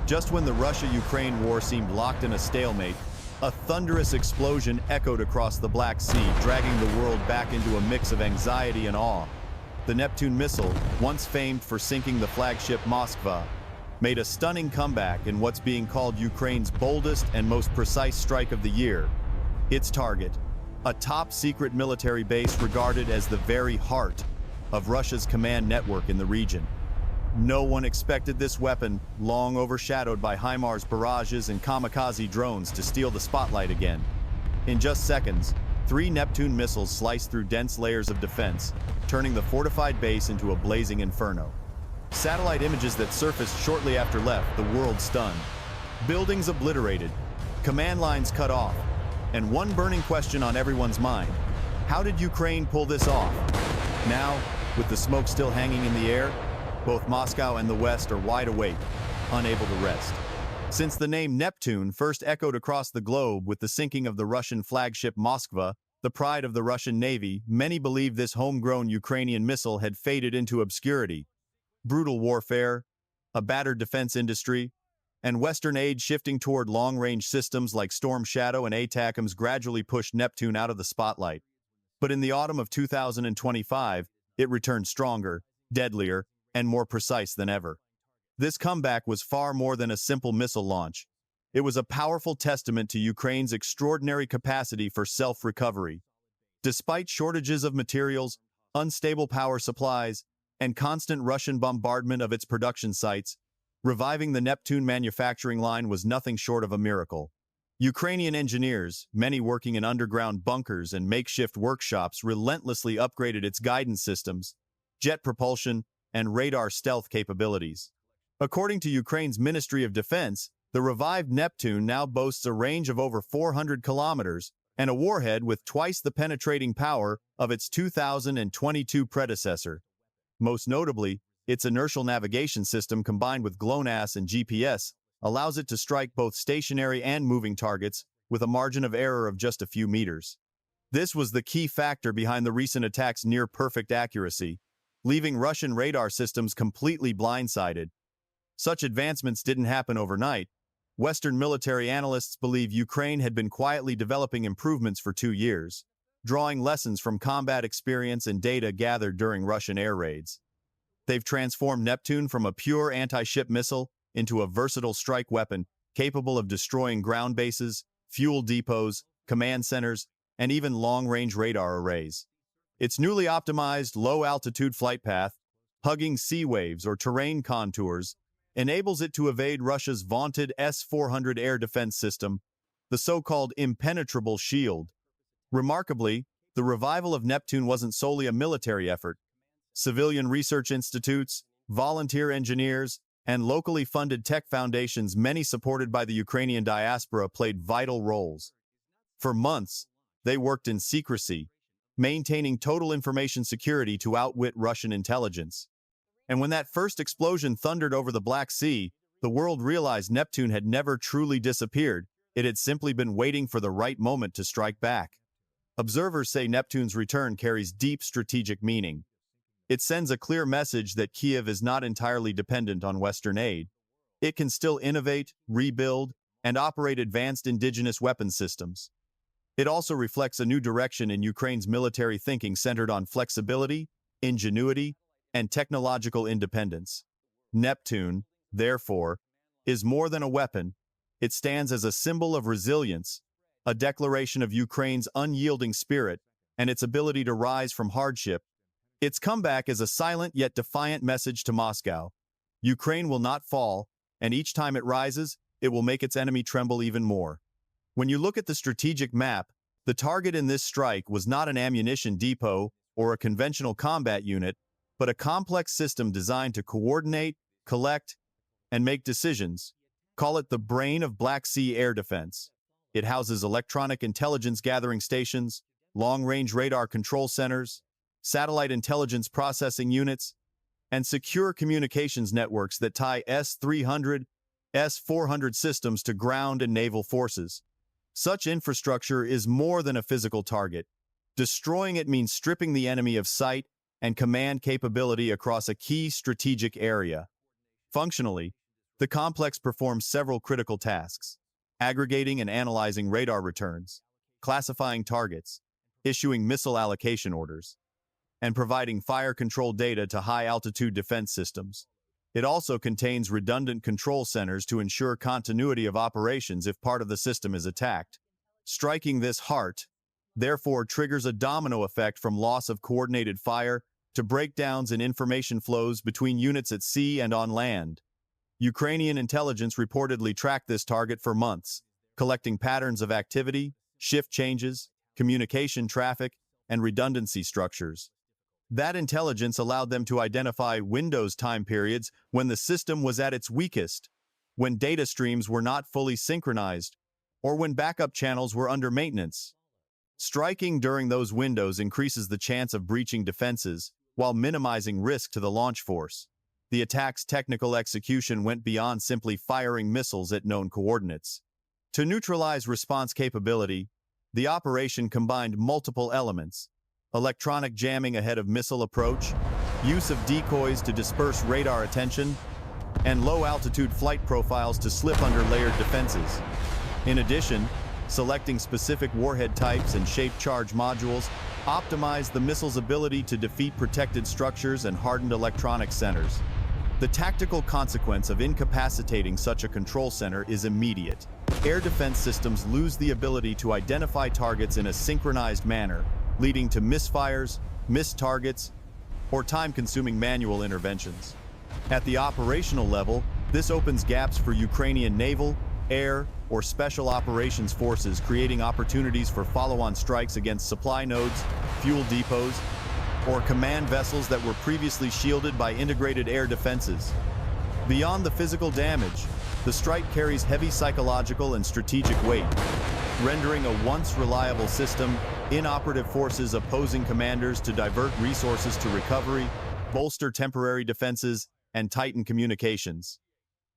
Just when the Russia-Ukraine war seemed locked in a stalemate, a thunderous explosion echoed across the Black Sea, dragging the world back into a mix of anxiety and awe. The Neptune missile, once famed for sinking the flagship Moskva, made a stunning comeback in what's being called Ukraine's boldest and most precise strike of the year. Its target, a top-secret military base regarded as the very heart of Russia's command network in the region. No one expected this weapon, long overshadowed by HIMARS barrages and kamikaze drones, to steal the spotlight again. In just seconds, 3 Neptune missiles sliced through dense layers of defense, turning the fortified base into a blazing inferno. Satellite images that surfaced shortly after left the world stunned. Buildings obliterated, command lines cut off, and one burning question on everyone's mind: how did Ukraine pull this off? Now, with the smoke still hanging in the air, both Moscow and the West are wide awake, unable to rest. Since the name Neptune first echoed across the globe with the sinking of the Russian flagship Moskva, the pride of the Russian Navy, many believe this homegrown Ukrainian missile had faded into obscurity. Brutal warfare, a battered defense industry, and Western aid shifting toward long-range systems like Storm Shadow and ATACMS gradually pushed Neptune out of the spotlight. But in the autumn of 2025, it returned stronger, deadlier, and more precise than ever. This comeback was far more than a simple missile launch. It was a powerful testament to Ukraine's extraordinary capacity for self-recovery. Despite shortages of materials, unstable power supplies, and constant Russian bombardment of its production sites, reviving the Neptune manufacturing line was nothing short of a miracle. Ukrainian engineers, many working in underground bunkers and makeshift workshops, relentlessly upgraded its guidance systems, jet propulsion, and radar stealth capabilities. According to Ukraine's Ministry of Defense, the revived Neptune now boasts a range of over 400 kilometers and a warhead with twice the penetrating power of its 2022 predecessor. Most notably, its inertial navigation system combined with GLONASS and GPS allows it to strike both stationary and moving targets with a margin of error of just a few meters. This was the key factor behind the recent attack's near-perfect accuracy, leaving Russian radar systems completely blindsided. Such advancements didn't happen overnight. Western military analysts believe Ukraine had been quietly developing improvements for 2 years, drawing lessons from combat experience and data gathered during Russian air raids. They've transformed Neptune from a pure anti-ship missile into a versatile strike weapon capable of destroying ground bases, fuel depots, command centers, and even long-range radar arrays. Its newly optimized low-altitude flight path, hugging sea waves or terrain contours, enables it to evade Russia's vaunted S-400 air defense system, the so-called impenetrable shield. Remarkably, the revival of Neptune wasn't solely a military effort. Civilian research institutes, volunteer engineers, and locally funded tech foundations, many supported by the Ukrainian diaspora, played vital roles. For months, they worked in secrecy, maintaining total information security to outwit Russian intelligence. And when that first explosion thundered over the Black Sea, the world realized Neptune had never truly disappeared. It had simply been waiting for the right moment to strike back. Observers say Neptune's return carries deep strategic meaning. It sends a clear message that Kiev is not entirely dependent on Western aid. It can still innovate, rebuild, and operate advanced indigenous weapon systems. It also reflects a new direction in Ukraine's military thinking centered on flexibility, ingenuity, and technological independence. Neptune, therefore, is more than a weapon. It stands as a symbol of resilience, a declaration of Ukraine's unyielding spirit and its ability to rise from hardship. Its comeback is a silent yet defiant message to Moscow. Ukraine will not fall, and each time it rises, it will make its enemy tremble even more. When you look at the strategic map, the target in this strike was not an ammunition depot or a conventional combat unit, but a complex system designed to coordinate, collect, and make decisions. Call it the brain of Black Sea air defense. It houses electronic intelligence gathering stations, long-range radar control centers, satellite intelligence processing units, and secure communications networks that tie S-300, S-400 systems to ground and naval forces. Such infrastructure is more than a physical target. Destroying it means stripping the enemy of sight and command capability across a key strategic area. Functionally, The complex performs several critical tasks: aggregating and analyzing radar returns, classifying targets, issuing missile allocation orders, and providing fire control data to high-altitude defense systems. It also contains redundant control centers to ensure continuity of operations if part of the system is attacked. Striking this heart, therefore, triggers a domino effect from loss of coordinated fire to breakdowns in information flows between units at sea and on land. Ukrainian intelligence reportedly tracked this target for months, collecting patterns of activity, shift changes, communication traffic, and redundancy structures. That intelligence allowed them to identify Windows time periods when the system was at its weakest, when data streams were not fully synchronized, or when backup channels were under maintenance. Striking during those windows increases the chance of breaching defenses, while minimizing risk to the launch force. The attack's technical execution went beyond simply firing missiles at known coordinates. To neutralize response capability, the operation combined multiple elements: electronic jamming ahead of missile approach, use of decoys to disperse radar attention, and low-altitude flight profiles to slip under layered defenses. In addition, selecting specific warhead types and shaped charge modules optimized the missile's ability to defeat protected structures and hardened electronic centers. The tactical consequence of incapacitating such a control center is immediate. Air defense systems lose the ability to identify targets in a synchronized manner, leading to misfires, missed targets, or time-consuming manual interventions. At the operational level, this opens gaps for Ukrainian naval, air, or special operations forces, creating opportunities for follow-on strikes against supply nodes, fuel depots, or command vessels that were previously shielded by integrated air defenses. Beyond the physical damage, the strike carries heavy psychological and strategic weight, rendering a once reliable system inoperative. Forces opposing commanders to divert resources to recovery, bolster temporary defenses, and tighten communications.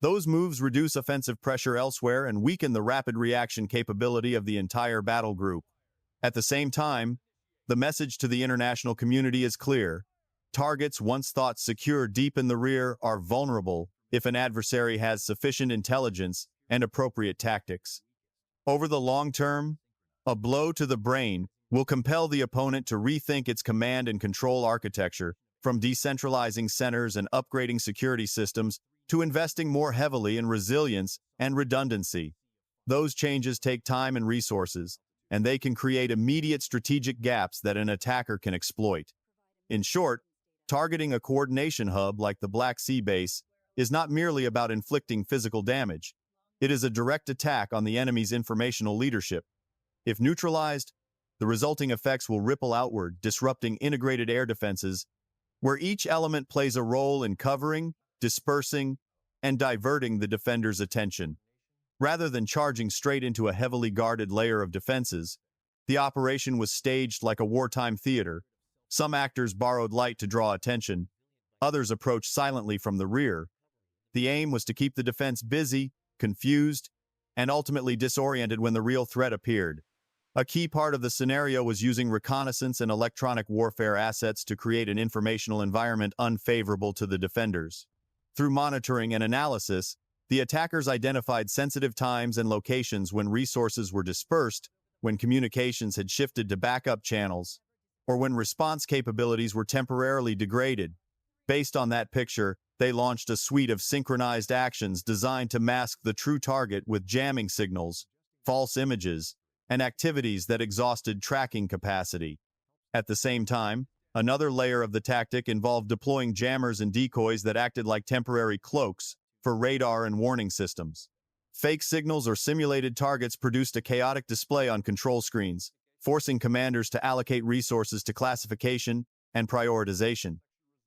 Those moves reduce offensive pressure elsewhere and weaken the rapid reaction capability of the entire battle group. At the same time, the message to the international community is clear: targets once thought secure deep in the rear are vulnerable if an adversary has sufficient intelligence and appropriate tactics. Over the long term, a blow to the brain will compel the opponent to rethink its command and control architecture, from decentralizing centers and upgrading security systems to investing more heavily in resilience and redundancy. Those changes take time and resources, and they can create immediate strategic gaps that an attacker can exploit. In short, targeting a coordination hub like the Black Sea base is not merely about inflicting physical damage. It is a direct attack on the enemy's informational leadership. If neutralized, the resulting effects will ripple outward, disrupting integrated air defenses, where each element plays a role in covering, dispersing, and diverting the defender's attention. Rather than charging straight into a heavily guarded layer of defenses, the operation was staged like a wartime theater. Some actors borrowed light to draw attention, others approached silently from the rear. The aim was to keep the defense busy, confused, and ultimately disoriented when the real threat appeared. A key part of the scenario was using reconnaissance and electronic warfare assets to create an informational environment unfavorable to the defenders. Through monitoring and analysis, the attackers identified sensitive times and locations when resources were dispersed, when communications had shifted to backup channels, or when response capabilities were temporarily degraded. Based on that picture, they launched a suite of synchronized actions designed to mask the true target with jamming signals, false images, and activities that exhausted tracking capacity. At the same time, another layer of the tactic involved deploying jammers and decoys that acted like temporary cloaks for radar and warning systems. Fake signals or simulated targets produced a chaotic display on control screens, forcing commanders to allocate resources to classification and prioritization.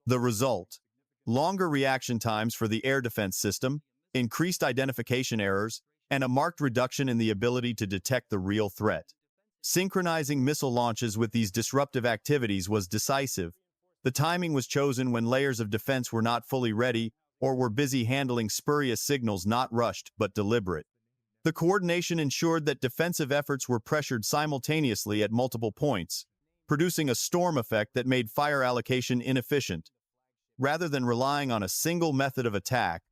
The result: longer reaction times for the air defense system, increased identification errors, and a marked reduction in the ability to detect the real threat. Synchronizing missile launches with these disruptive activities was decisive. The timing was chosen when layers of defense were not fully ready or were busy handling spurious signals, not rushed but deliberate. The coordination ensured that defensive efforts were pressured simultaneously at multiple points, producing a storm effect that made fire allocation inefficient. Rather than relying on a single method of attack,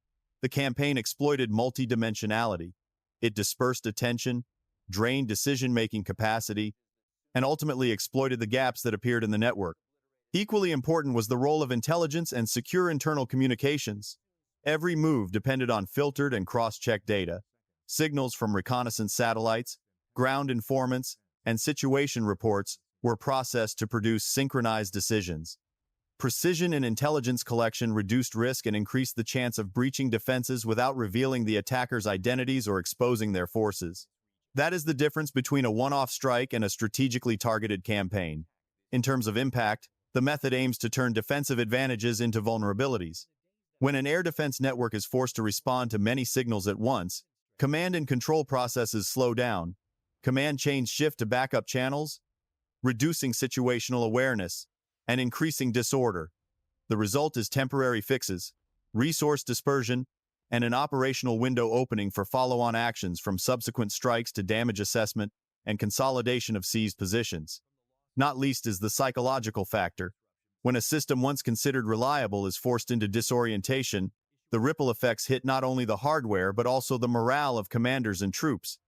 The campaign exploited multidimensionality. It dispersed attention, drained decision-making capacity, and ultimately exploited the gaps that appeared in the network. Equally important was the role of intelligence and secure internal communications. Every move depended on filtered and cross-checked data. Signals from reconnaissance satellites, ground informants, and situation reports were processed to produce synchronized decisions. Precision in intelligence collection reduced risk and increased the chance of breaching defenses without revealing the attackers' identities or exposing their forces. That is the difference between a one-off strike and a strategically targeted campaign. In terms of impact, the method aims to turn defensive advantages into vulnerabilities. When an air defense network is forced to respond to many signals at once, command and control processes slow down. Command chains shift to backup channels, reducing situational awareness and increasing disorder. The result is temporary fixes, resource dispersion, and an operational window opening for follow-on actions from subsequent strikes to damage assessment and consolidation of seized positions. Not least is the psychological factor. When a system once considered reliable is forced into disorientation, the ripple effects hit not only the hardware but also the morale of commanders and troops.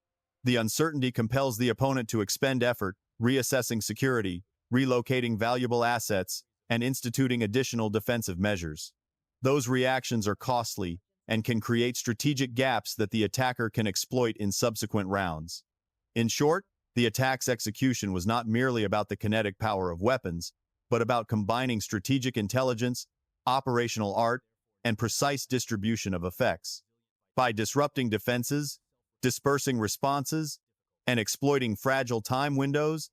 The uncertainty compels the opponent to expend effort, reassessing security, relocating valuable assets, and instituting additional defensive measures. Those reactions are costly and can create strategic gaps that the attacker can exploit in subsequent rounds. In short, the attack's execution was not merely about the kinetic power of weapons, but about combining strategic intelligence, operational art, and precise distribution of effects. By disrupting defenses, dispersing responses, and exploiting fragile time windows,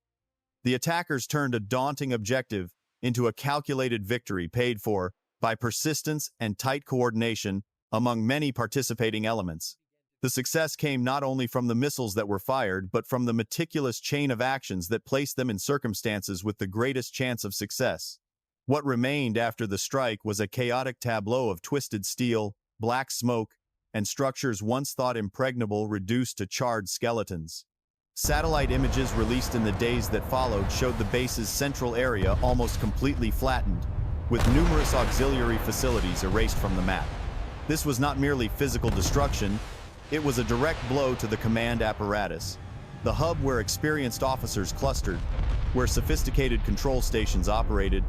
the attackers turned a daunting objective into a calculated victory paid for by persistence and tight coordination among many participating elements. The success came not only from the missiles that were fired, but from the meticulous chain of actions that placed them in circumstances with the greatest chance of success. What remained after the strike was a chaotic tableau of twisted steel, black smoke, and structures once thought impregnable reduced to charred skeletons. Satellite images released in the days that followed showed the base's central area almost completely flattened, with numerous auxiliary facilities erased from the map. This was not merely physical destruction, it was a direct blow to the command apparatus, the hub where experienced officers clustered, where sophisticated control stations operated,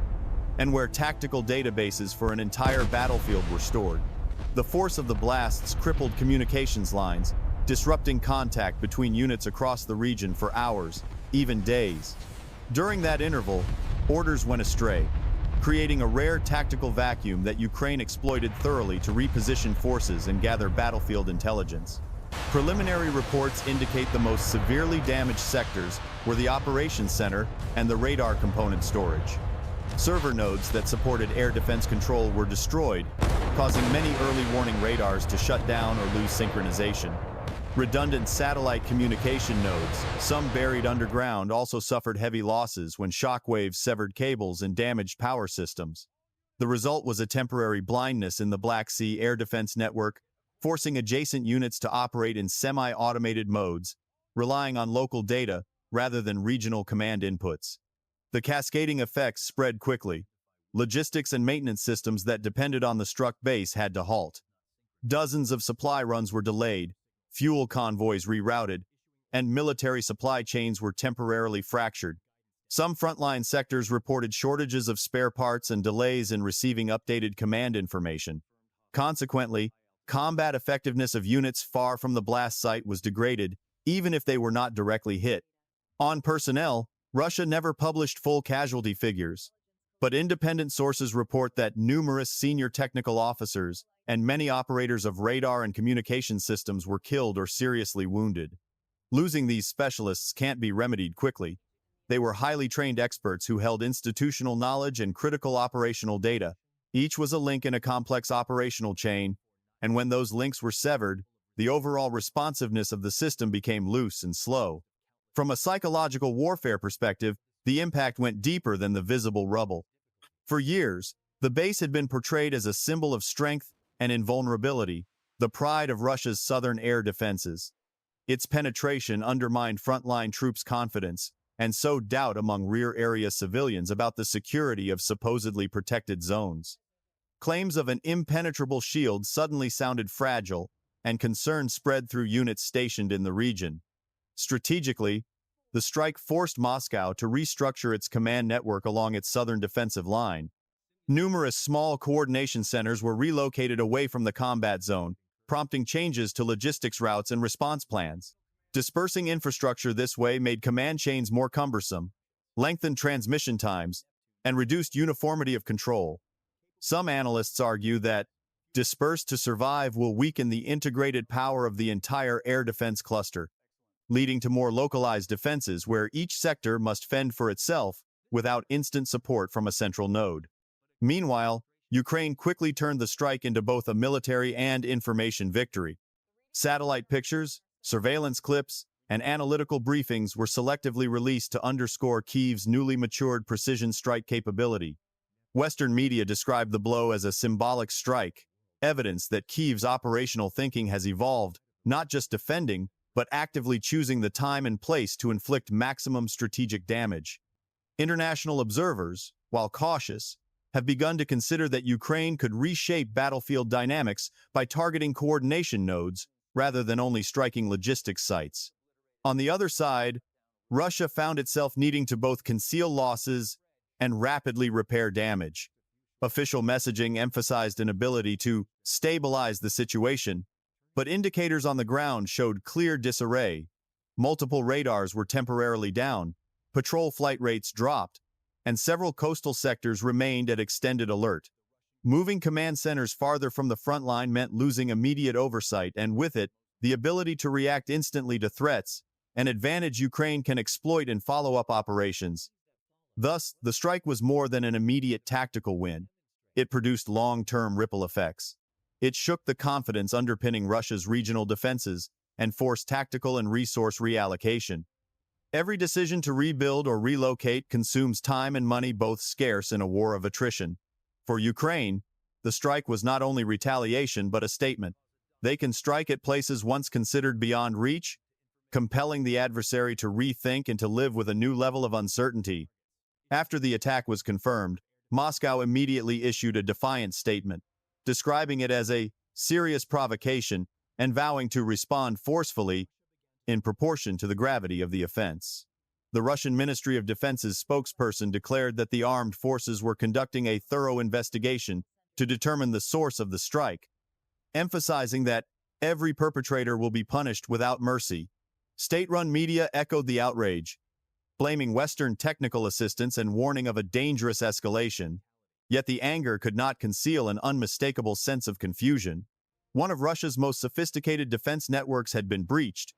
and where tactical databases for an entire battlefield were stored. The force of the blasts crippled communications lines, disrupting contact between units across the region for hours, even days. During that interval, orders went astray, creating a rare tactical vacuum that Ukraine exploited thoroughly to reposition forces and gather battlefield intelligence. Preliminary reports indicate the most severely damaged sectors were the operations center and the radar component storage. Server nodes that supported air defense control were destroyed, causing many early warning radars to shut down or lose synchronization. Redundant satellite communication nodes, some buried underground, also suffered heavy losses when shockwaves severed cables and damaged power systems. The result was a temporary blindness in the Black Sea air defense network, forcing adjacent units to operate in semi-automated modes, relying on local data rather than regional command inputs. The cascading effects spread quickly. Logistics and maintenance systems that depended on the struck base had to halt. Dozens of supply runs were delayed, fuel convoys rerouted, and military supply chains were temporarily fractured. Some frontline sectors reported shortages of spare parts and delays in receiving updated command information. Consequently, combat effectiveness of units far from the blast site was degraded, even if they were not directly hit. On personnel, Russia never published full casualty figures, but independent sources report that numerous senior technical officers and many operators of radar and communication systems were killed or seriously wounded. Losing these specialists can't be remedied quickly. They were highly trained experts who held institutional knowledge and critical operational data. Each was a link in a complex operational chain, and when those links were severed, the overall responsiveness of the system became loose and slow. From a psychological warfare perspective, the impact went deeper than the visible rubble. For years, the base had been portrayed as a symbol of strength and invulnerability, the pride of Russia's southern air defenses. Its penetration undermined frontline troops' confidence and sowed doubt among rear-area civilians about the security of supposedly protected zones. Claims of an impenetrable shield suddenly sounded fragile, and concern spread through units stationed in the region. Strategically, the strike forced Moscow to restructure its command network along its southern defensive line. Numerous small coordination centers were relocated away from the combat zone, prompting changes to logistics routes and response plans. Dispersing infrastructure this way made command chains more cumbersome, lengthened transmission times, and reduced uniformity of control. Some analysts argue that disperse to survive will weaken the integrated power of the entire air defense cluster, leading to more localized defenses where each sector must fend for itself without instant support from a central node. Meanwhile, Ukraine quickly turned the strike into both a military and information victory. Satellite pictures, surveillance clips, and analytical briefings were selectively released to underscore Kyiv's newly matured precision strike capability. Western media described the blow as a symbolic strike, evidence that Kyiv's operational thinking has evolved, not just defending, but actively choosing the time and place to inflict maximum strategic damage. International observers, while cautious, have begun to consider that Ukraine could reshape battlefield dynamics by targeting coordination nodes rather than only striking logistics sites. On the other side, Russia found itself needing to both conceal losses and rapidly repair damage. Official messaging emphasized an ability to stabilize the situation, but indicators on the ground showed clear disarray. Multiple radars were temporarily down, patrol flight rates dropped, and several coastal sectors remained at extended alert. Moving command centers farther from the front line meant losing immediate oversight and, with it, the ability to react instantly to threats, an advantage Ukraine can exploit in follow-up operations. Thus, the strike was more than an immediate tactical win. It produced long-term ripple effects. It shook the confidence underpinning Russia's regional defenses and forced tactical and resource reallocation. Every decision to rebuild or relocate consumes time and money, both scarce in a war of attrition. For Ukraine, the strike was not only retaliation but a statement. They can strike at places once considered beyond reach, compelling the adversary to rethink and to live with a new level of uncertainty. After the attack was confirmed, Moscow immediately issued a defiance statement, describing it as a serious provocation and vowing to respond forcefully in proportion to the gravity of the offense. The Russian Ministry of Defense's spokesperson declared that the armed forces were conducting a thorough investigation to determine the source of the strike, emphasizing that every perpetrator will be punished without mercy. State-run media echoed the outrage, blaming Western technical assistance and warning of a dangerous escalation. Yet the anger could not conceal an unmistakable sense of confusion. One of Russia's most sophisticated defense networks had been breached,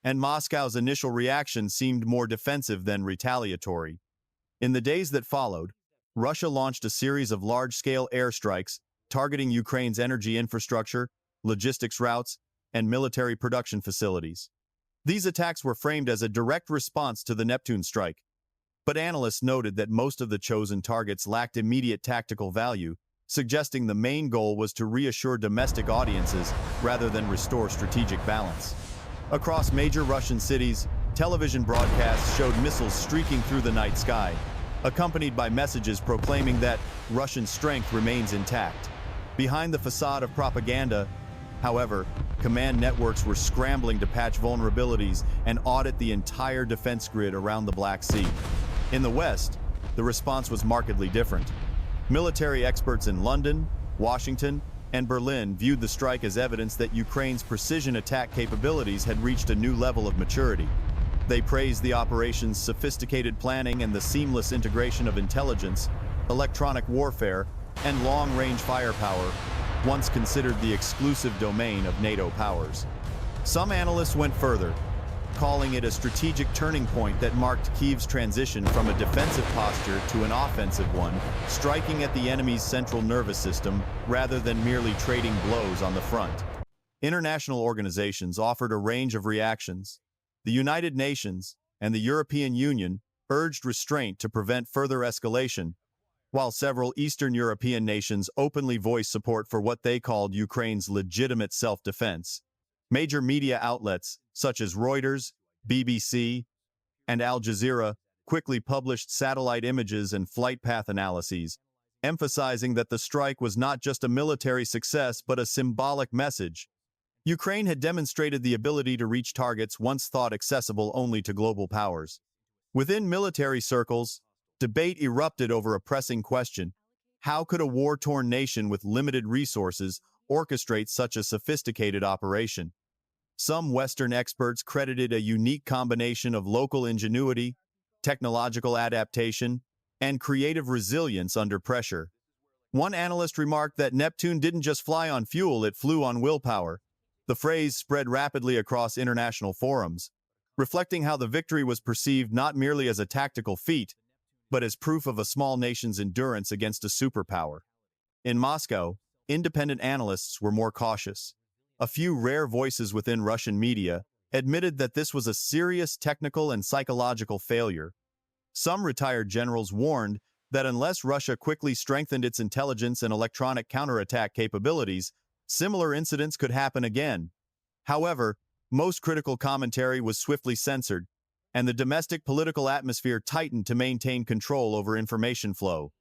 and Moscow's initial reaction seemed more defensive than retaliatory. In the days that followed, Russia launched a series of large-scale airstrikes targeting Ukraine's energy infrastructure, logistics routes, and military production facilities. These attacks were framed as a direct response to the Neptune strike, but analysts noted that most of the chosen targets lacked immediate tactical value, suggesting the main goal was to reassure domestic audiences rather than restore strategic balance. Across major Russian cities, television broadcasts showed missiles streaking through the night sky, accompanied by messages proclaiming that Russian strength remains intact. Behind the facade of propaganda, however, command networks were scrambling to patch vulnerabilities and audit the entire defense grid around the Black Sea. In the West, the response was markedly different. Military experts in London, Washington, and Berlin viewed the strike as evidence that Ukraine's precision attack capabilities had reached a new level of maturity. They praised the operation's sophisticated planning and the seamless integration of intelligence, electronic warfare, and long-range firepower, once considered the exclusive domain of NATO powers. Some analysts went further, calling it a strategic turning point that marked Kyiv's transition from a defensive posture to an offensive one, striking at the enemy's central nervous system rather than merely trading blows on the front. International organizations offered a range of reactions. The United Nations and the European Union urged restraint to prevent further escalation, while several Eastern European nations openly voiced support for what they called Ukraine's legitimate self-defense. Major media outlets, such as Reuters, BBC, and Al Jazeera, quickly published satellite images and flight path analyses, emphasizing that the strike was not just a military success but a symbolic message. Ukraine had demonstrated the ability to reach targets once thought accessible only to global powers. Within military circles, debate erupted over a pressing question: how could a war-torn nation with limited resources orchestrate such a sophisticated operation? Some Western experts credited a unique combination of local ingenuity, technological adaptation, and creative resilience under pressure. One analyst remarked that Neptune didn't just fly on fuel, it flew on willpower. The phrase spread rapidly across international forums, reflecting how the victory was perceived not merely as a tactical feat, but as proof of a small nation's endurance against a superpower. In Moscow, independent analysts were more cautious. A few rare voices within Russian media admitted that this was a serious technical and psychological failure. Some retired generals warned that unless Russia quickly strengthened its intelligence and electronic counterattack capabilities, similar incidents could happen again. However, most critical commentary was swiftly censored, and the domestic political atmosphere tightened to maintain control over information flow.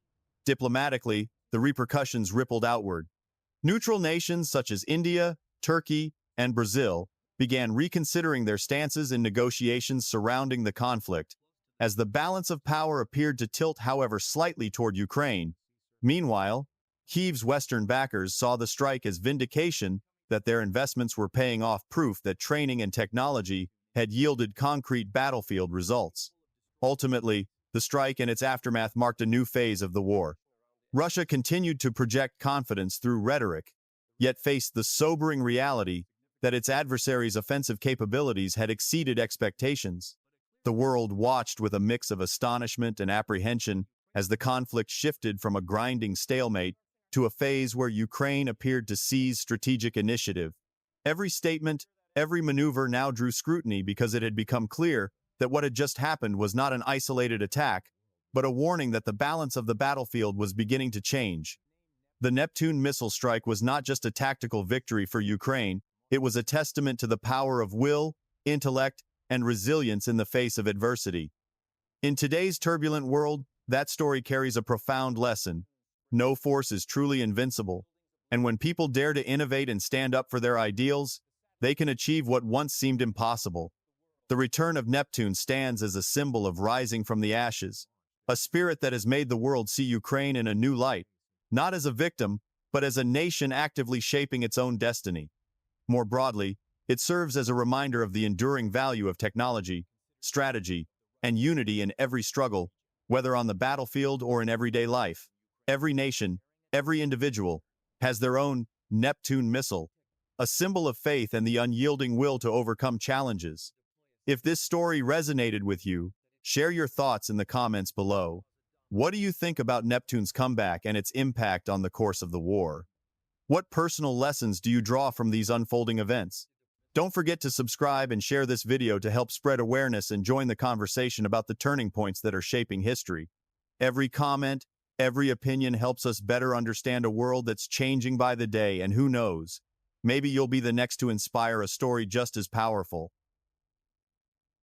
Diplomatically, the repercussions rippled outward. Neutral nations such as India, Turkey, and Brazil began reconsidering their stances in negotiations surrounding the conflict, as the balance of power appeared to tilt, however, slightly toward Ukraine. Meanwhile, Kyiv's Western backers saw the strike as vindication that their investments were paying off, proof that training and technology had yielded concrete battlefield results. Ultimately, the strike and its aftermath marked a new phase of the war. Russia continued to project confidence through rhetoric, yet faced the sobering reality that its adversaries' offensive capabilities had exceeded expectations. The world watched with a mix of astonishment and apprehension as the conflict shifted from a grinding stalemate to a phase where Ukraine appeared to seize strategic initiative. Every statement, every maneuver now drew scrutiny because it had become clear that what had just happened was not an isolated attack, but a warning that the balance of the battlefield was beginning to change. The Neptune missile strike was not just a tactical victory for Ukraine, it was a testament to the power of will, intellect, and resilience in the face of adversity. In today's turbulent world, that story carries a profound lesson. No force is truly invincible, and when people dare to innovate and stand up for their ideals, they can achieve what once seemed impossible. The return of Neptune stands as a symbol of rising from the ashes, a spirit that has made the world see Ukraine in a new light, not as a victim, but as a nation actively shaping its own destiny. More broadly, it serves as a reminder of the enduring value of technology, strategy, and unity in every struggle, whether on the battlefield or in everyday life. Every nation, every individual, has their own Neptune missile, a symbol of faith and the unyielding will to overcome challenges. If this story resonated with you, share your thoughts in the comments below. What do you think about Neptune's comeback and its impact on the course of the war? What personal lessons do you draw from these unfolding events? Don't forget to subscribe and share this video to help spread awareness and join the conversation about the turning points that are shaping history. Every comment, every opinion helps us better understand a world that's changing by the day, and who knows, maybe you'll be the next to inspire a story just as powerful.